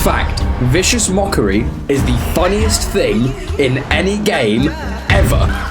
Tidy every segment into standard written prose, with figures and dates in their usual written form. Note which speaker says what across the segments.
Speaker 1: fact, vicious mockery is the funniest thing in any game ever.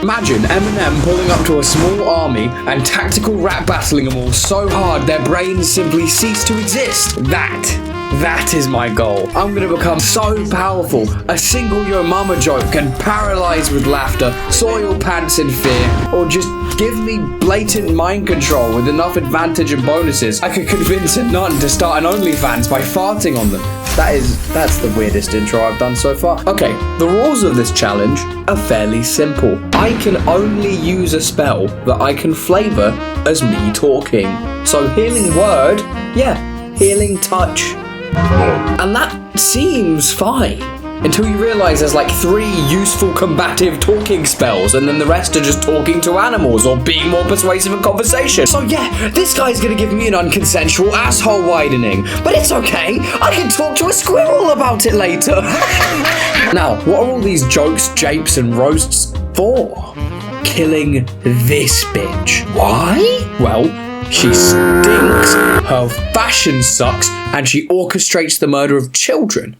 Speaker 1: Imagine Eminem pulling up to a small army and tactical rap battling them all so hard their brains simply cease to exist. That is my goal. I'm gonna become so powerful. A single yo mama joke can paralyze with laughter, soil pants in fear, or just give me blatant mind control with enough advantage and bonuses. I could convince a nun to start an OnlyFans by farting on them. That's the weirdest intro I've done so far. Okay, the rules of this challenge are fairly simple. I can only use a spell that I can flavor as me talking. So healing word, yeah, healing touch. And that seems fine. Until you realise there's like 3 useful combative talking spells and then the rest are just talking to animals or being more persuasive in conversation. So yeah, this guy's gonna give me an unconsensual asshole widening. But it's okay, I can talk to a squirrel about it later. Now, what are all these jokes, japes and roasts for? Killing this bitch. Why? Well, she stinks, her fashion sucks, and she orchestrates the murder of children.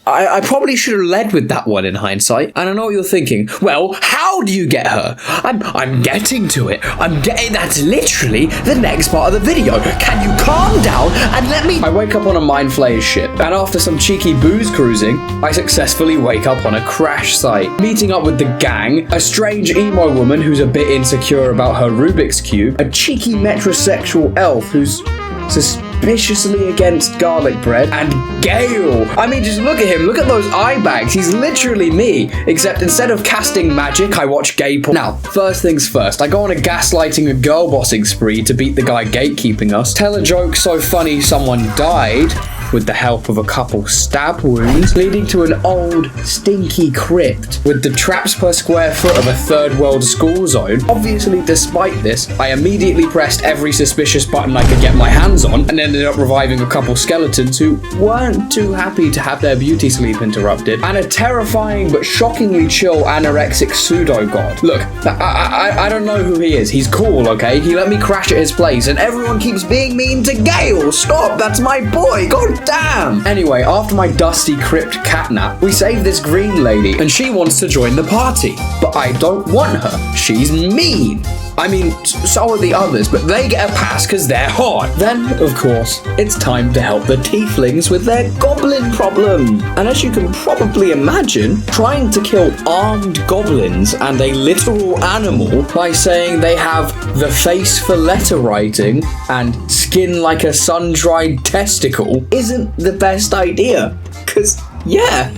Speaker 1: I probably should have led with that one in hindsight. And I know what you're thinking. Well, how do you get her? I'm getting to it. That's literally the next part of the video. Can you calm down and let me... I wake up on a mind flayer ship, and after some cheeky booze cruising, I successfully wake up on a crash site. Meeting up with the gang, a strange emo woman who's a bit insecure about her Rubik's Cube, a cheeky metrosexual elf who's suspiciously against garlic bread, and Gale. I mean, just look at him. Look at those eye bags. He's literally me, except instead of casting magic, I watch gay porn. Now, first things first, I go on a gaslighting and girl bossing spree to beat the guy gatekeeping us, tell a joke so funny someone died, with the help of a couple stab wounds, leading to an old, stinky crypt with the traps per square foot of a third world school zone. Obviously, despite this, I immediately pressed every suspicious button I could get my hands on and ended up reviving a couple skeletons who weren't too happy to have their beauty sleep interrupted, and a terrifying but shockingly chill anorexic pseudo-god. Look, I don't know who he is. He's cool, okay? He let me crash at his place, and everyone keeps being mean to Gale. Stop, that's my boy. God damn! Anyway, after my dusty crypt catnap, we save this green lady, and she wants to join the party. But I don't want her. She's mean. I mean, so are the others, but they get a pass because they're hot. Then, of course, it's time to help the tieflings with their goblin problem. And as you can probably imagine, trying to kill armed goblins and a literal animal by saying they have the face for letter writing and skin like a sun-dried testicle isn't the best idea. Because... yeah,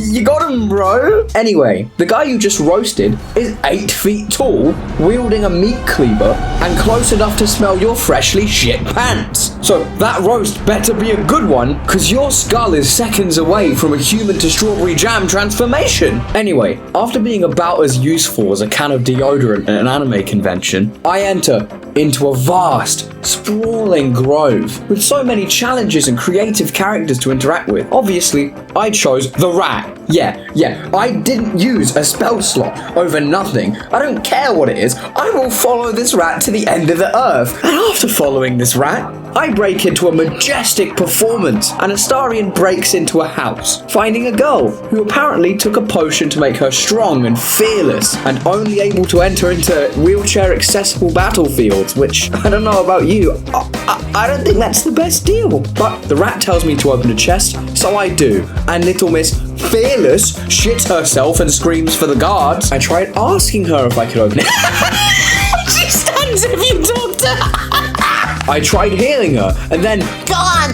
Speaker 1: you got him, bro. Anyway, the guy you just roasted is 8 feet tall, wielding a meat cleaver, and close enough to smell your freshly shit pants. So that roast better be a good one, cause your skull is seconds away from a human to strawberry jam transformation. Anyway, after being about as useful as a can of deodorant at an anime convention, I enter into a vast, sprawling grove with so many challenges and creative characters to interact with. Obviously, I chose the rat. Yeah, I didn't use a spell slot over nothing. I don't care what it is. I will follow this rat to the end of the earth. And after following this rat, I break into a majestic performance, and Astarion breaks into a house, finding a girl who apparently took a potion to make her strong and fearless, and only able to enter into wheelchair-accessible battlefields, which, I don't know about you, I don't think that's the best deal. But the rat tells me to open a chest, so I do, and little Miss Fearless shits herself and screams for the guards. I tried asking her if I could open it. She stands if you talk to her. I tried healing her, and then, God,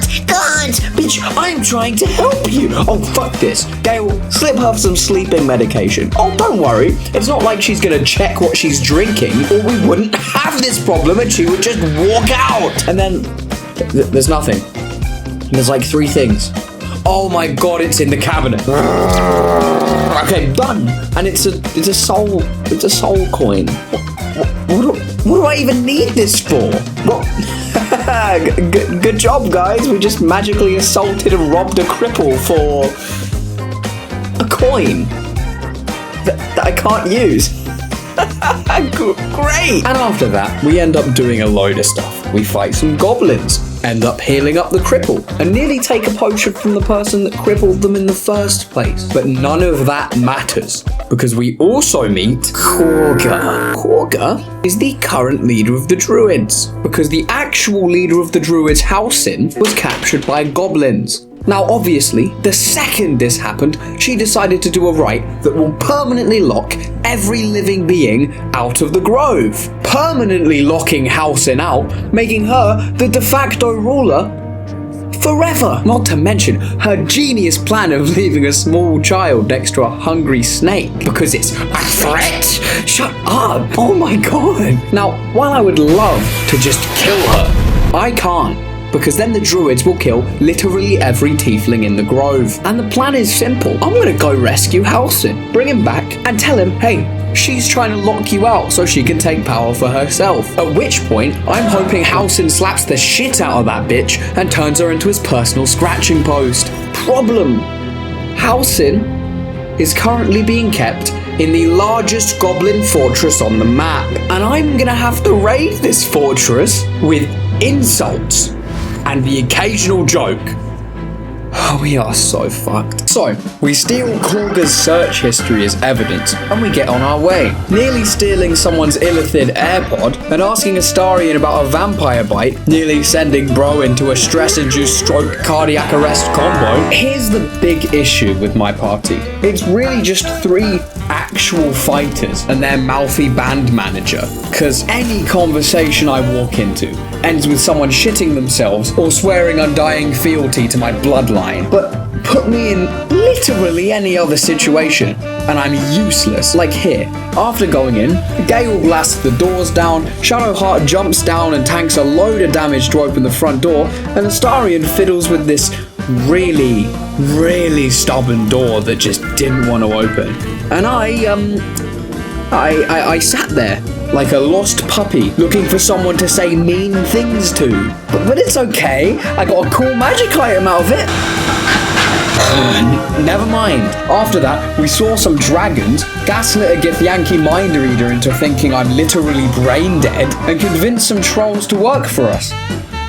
Speaker 1: bitch, I'm trying to help you. Oh, fuck this. Gale, slip her some sleeping medication. Oh, don't worry. It's not like she's gonna check what she's drinking, or we wouldn't have this problem and she would just walk out. And then, there's nothing. There's like 3 things. Oh my god, it's in the cabinet. Okay, done. And it's a soul coin. What do I even need this for? Good job, guys. We just magically assaulted and robbed a cripple for a coin that I can't use. Great! And after that, we end up doing a load of stuff. We fight some goblins, end up healing up the cripple, and nearly take a potion from the person that crippled them in the first place. But none of that matters, because we also meet khaga. Khaga is the current leader of the druids, because the actual leader of the druids, halsin, was captured by goblins. Now, obviously, the second this happened, she decided to do a rite that will permanently lock every living being out of the grove. Permanently locking halsin out, making her the de facto ruler forever. Not to mention her genius plan of leaving a small child next to a hungry snake because it's a threat. Shut up. Oh my god. Now, while I would love to just kill her, I can't. Because then the druids will kill literally every tiefling in the grove. And the plan is simple. I'm gonna go rescue halsin, bring him back, and tell him, hey, she's trying to lock you out so she can take power for herself. At which point, I'm hoping halsin slaps the shit out of that bitch and turns her into his personal scratching post. Problem: halsin is currently being kept in the largest goblin fortress on the map. And I'm gonna have to raid this fortress with insults and the occasional joke. Oh, we are so fucked. So, we steal Khaga's search history as evidence, and we get on our way. Nearly stealing someone's illithid AirPod, and asking Astarion about a vampire bite, nearly sending bro into a stress-induced stroke cardiac arrest combo. Here's the big issue with my party. It's really just 3 actual fighters and their mouthy band manager. Cause any conversation I walk into ends with someone shitting themselves or swearing undying fealty to my bloodline. But put me in literally any other situation and I'm useless. Like here, after going in, Gale blasts the doors down, Shadowheart jumps down and tanks a load of damage to open the front door, and Astarion fiddles with this really stubborn door that just didn't want to open. And I sat there like a lost puppy looking for someone to say mean things to. But it's okay, I got a cool magic item out of it. Never mind. After that, we saw some dragons, gaslit a Githyanki mind reader into thinking I'm literally brain dead, and convinced some trolls to work for us.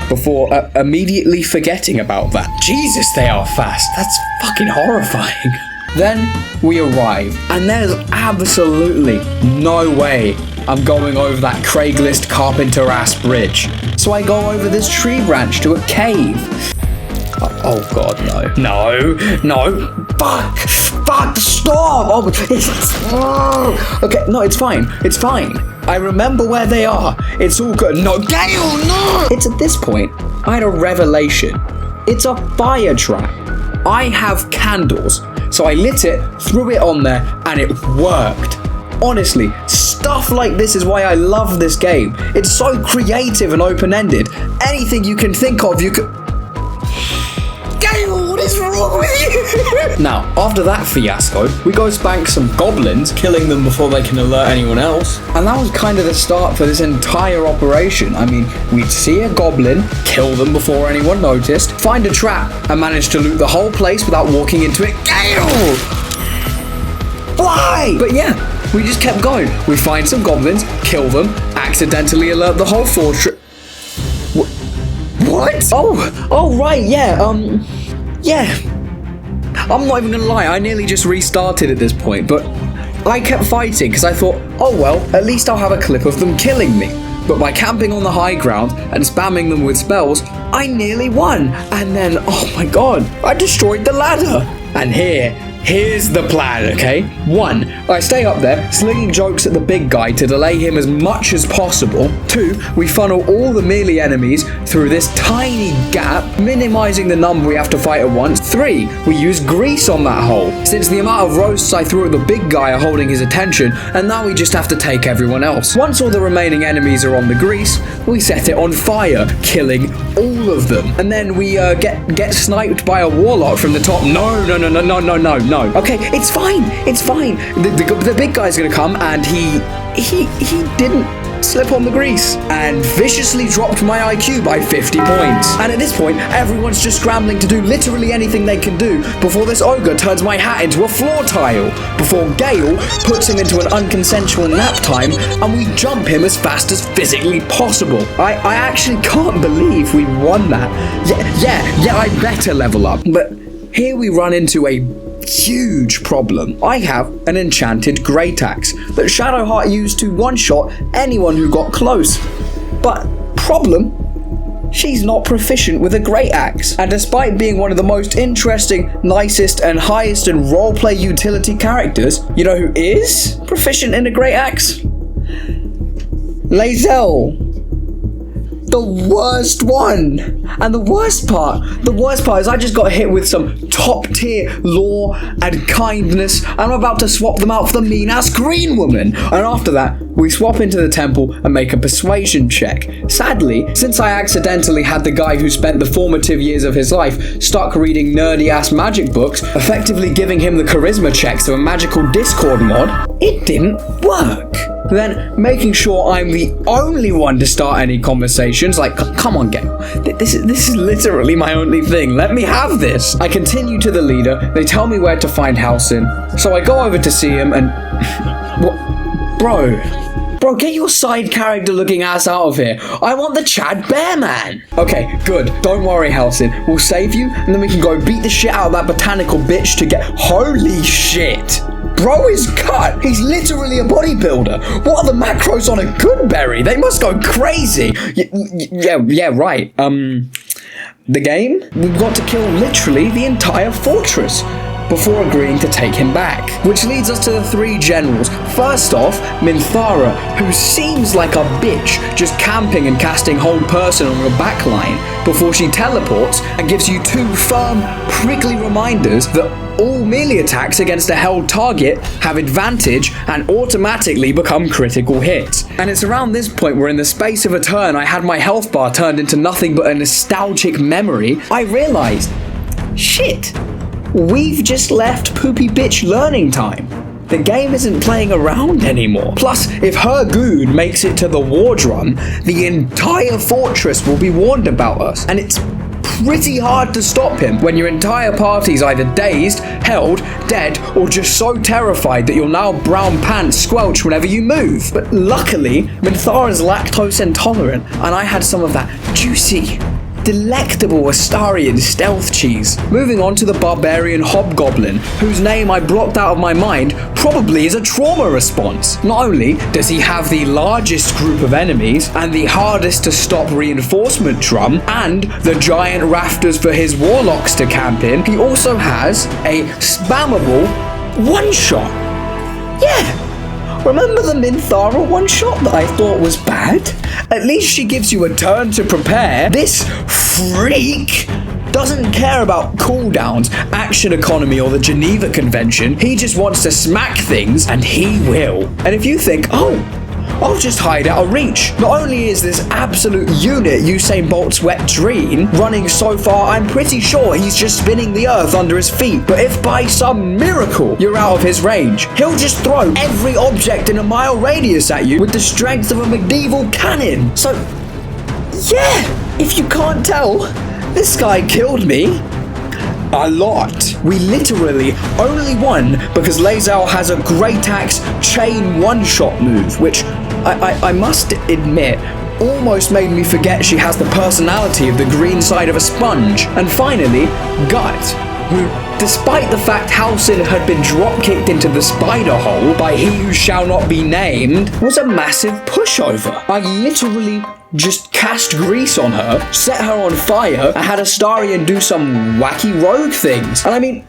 Speaker 1: Before immediately forgetting about that. Jesus, they are fast. That's fucking horrifying. Then we arrive, and there's absolutely no way I'm going over that Craigslist carpenter-ass bridge. So I go over this tree branch to a cave. Oh god, no. Fuck, stop! Okay, no, it's fine. I remember where they are. It's all good. No, Gale, no! It's at this point, I had a revelation. It's a fire trap. I have candles, so I lit it, threw it on there, and it worked. Honestly, stuff like this is why I love this game. It's so creative and open-ended. Anything you can think of, you could... Gale, what is wrong with you? Now, after that fiasco, we go spank some goblins, killing them before they can alert anyone else. And that was kind of the start for this entire operation. I mean, we'd see a goblin, kill them before anyone noticed, find a trap, and manage to loot the whole place without walking into it. Gale! Fly! But yeah, we just kept going. We find some goblins, kill them, accidentally alert the whole fortress. What? Oh, right, yeah. I'm not even gonna lie, I nearly just restarted at this point, but I kept fighting because I thought, oh well, at least I'll have a clip of them killing me. But by camping on the high ground and spamming them with spells, I nearly won. And then, oh my god, I destroyed the ladder. And here's the plan, okay? 1, I stay up there, slinging jokes at the big guy to delay him as much as possible. 2, we funnel all the melee enemies through this tiny gap, minimizing the number we have to fight at once. 3, we use grease on that hole, since the amount of roasts I threw at the big guy are holding his attention, and now we just have to take everyone else. Once all the remaining enemies are on the grease, we set it on fire, killing all of them. And then we get sniped by a warlock from the top. No. Okay, it's fine. The big guy's gonna come, and he didn't slip on the grease and viciously dropped my IQ by 50 points. And at this point, everyone's just scrambling to do literally anything they can do before this ogre turns my hat into a floor tile, before Gale puts him into an unconsensual nap time and we jump him as fast as physically possible. I actually can't believe we won that. Yeah, I better level up. But here we run into a huge problem. I have an enchanted great axe that Shadowheart used to one-shot anyone who got close. But problem? She's not proficient with a great axe. And despite being one of the most interesting, nicest, and highest in roleplay utility characters, you know who is proficient in a great axe? Lae'zel. The worst one. And the worst part is I just got hit with some top tier lore and kindness, and I'm about to swap them out for the mean ass green woman. And after that, we swap into the temple and make a persuasion check. Sadly, since I accidentally had the guy who spent the formative years of his life stuck reading nerdy ass magic books, effectively giving him the charisma checks of a magical Discord mod, it didn't work. Then, making sure I'm the only one to start any conversations, like, come on, Gale. This is literally my only thing. Let me have this. I continue to the leader. They tell me where to find halsin. So I go over to see him and... What? Bro, get your side character looking ass out of here. I want the Chad Bearman. Okay, good. Don't worry, halsin. We'll save you, and then we can go beat the shit out of that botanical bitch to get... Holy shit. Bro is cut. He's literally a bodybuilder. What are the macros on a good berry? They must go crazy. Yeah, right. The game? We've got to kill literally the entire fortress before agreeing to take him back. Which leads us to the three generals. First off, Minthara, who seems like a bitch, just camping and casting hold person on your backline before she teleports and gives you two firm, prickly reminders that all melee attacks against a held target have advantage and automatically become critical hits. And it's around this point where in the space of a turn I had my health bar turned into nothing but a nostalgic memory, I realized, shit, we've just left poopy bitch learning time. The game isn't playing around anymore. Plus, if her goon makes it to the war drum, the entire fortress will be warned about us, and it's pretty hard to stop him when your entire party's either dazed, held, dead, or just so terrified that you'll now brown pants squelch whenever you move. But luckily, Minthara's lactose intolerant, and I had some of that juicy, delectable Astarian stealth cheese. Moving on to the barbarian hobgoblin, whose name I blocked out of my mind, probably is a trauma response. Not only does he have the largest group of enemies and the hardest to stop reinforcement drum and the giant rafters for his warlocks to camp in, he also has a spammable one-shot. Yeah! Remember the Minthara one-shot that I thought was bad? At least she gives you a turn to prepare. This freak doesn't care about cooldowns, action economy, or the Geneva Convention. He just wants to smack things, and he will. And if you think, oh, I'll just hide out of reach. Not only is this absolute unit Usain Bolt's wet dream running so far, I'm pretty sure he's just spinning the earth under his feet. But if by some miracle you're out of his range, he'll just throw every object in a mile radius at you with the strength of a medieval cannon. So, yeah, if you can't tell, this guy killed me a lot. We literally only won because Lae'zel has a great axe chain one-shot move, which I must admit almost made me forget she has the personality of the green side of a sponge. And finally, Gut, who, despite the fact halsin had been drop-kicked into the spider hole by he who shall not be named, was a massive pushover. I literally just cast grease on her, set her on fire, and had Astarian do some wacky rogue things. And I mean,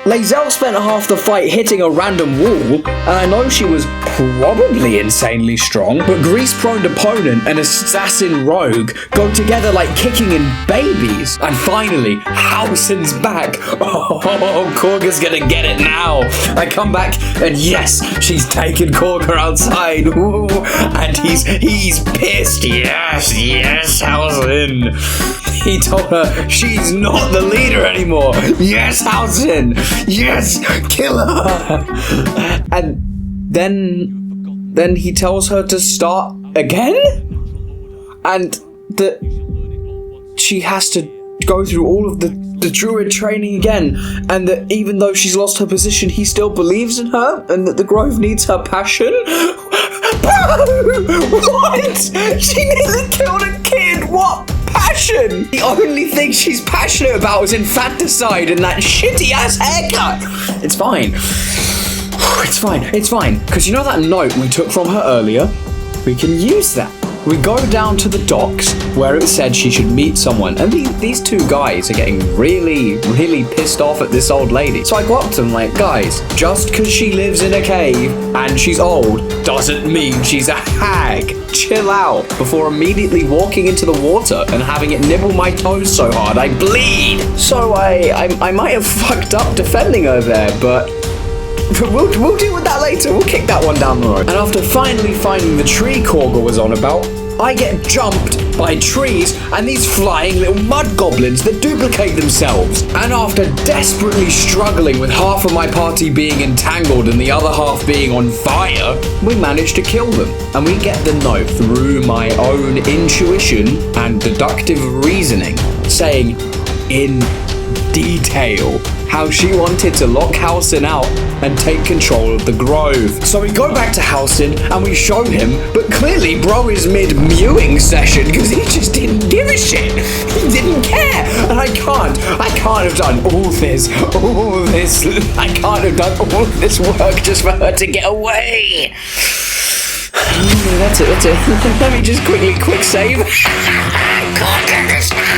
Speaker 1: Lae'zel spent half the fight hitting a random wall, and I know she was probably insanely strong, but grease-prone opponent and assassin rogue go together like kicking in babies. And finally, halsin's back. Oh, Korga's gonna get it now. I come back, and yes, she's taken Korga outside. Ooh, and he's pissed. Yes, halsin. He told her she's not the leader anymore. Yes, halsin. Yes, kill her. And then he tells her to start again? And that she has to go through all of the druid training again, and that even though she's lost her position, he still believes in her, and that the grove needs her passion? What? She nearly killed a kid! What passion? The only thing she's passionate about is infanticide and that shitty-ass haircut! It's fine. It's fine. Because you know that note we took from her earlier? We can use that. We go down to the docks where it said she should meet someone, and these two guys are getting really, really pissed off at this old lady. So I go up to them like, guys, just because she lives in a cave and she's old doesn't mean she's a hag. Chill out, before immediately walking into the water and having it nibble my toes so hard I bleed. So I might have fucked up defending her there, but we'll deal with that later. We'll kick that one down the road. And after finally finding the tree Khaga was on about, I get jumped by trees and these flying little mud goblins that duplicate themselves. And after desperately struggling with half of my party being entangled and the other half being on fire, we manage to kill them. And we get the note through my own intuition and deductive reasoning, saying in detail how she wanted to lock Halsin out and take control of the grove. So we go back to Halsin and we show him, but clearly bro is mid-mewing session because he just didn't give a shit. He didn't care. And I can't have done all this. I can't have done all this work just for her to get away. That's it. Let me just quick save.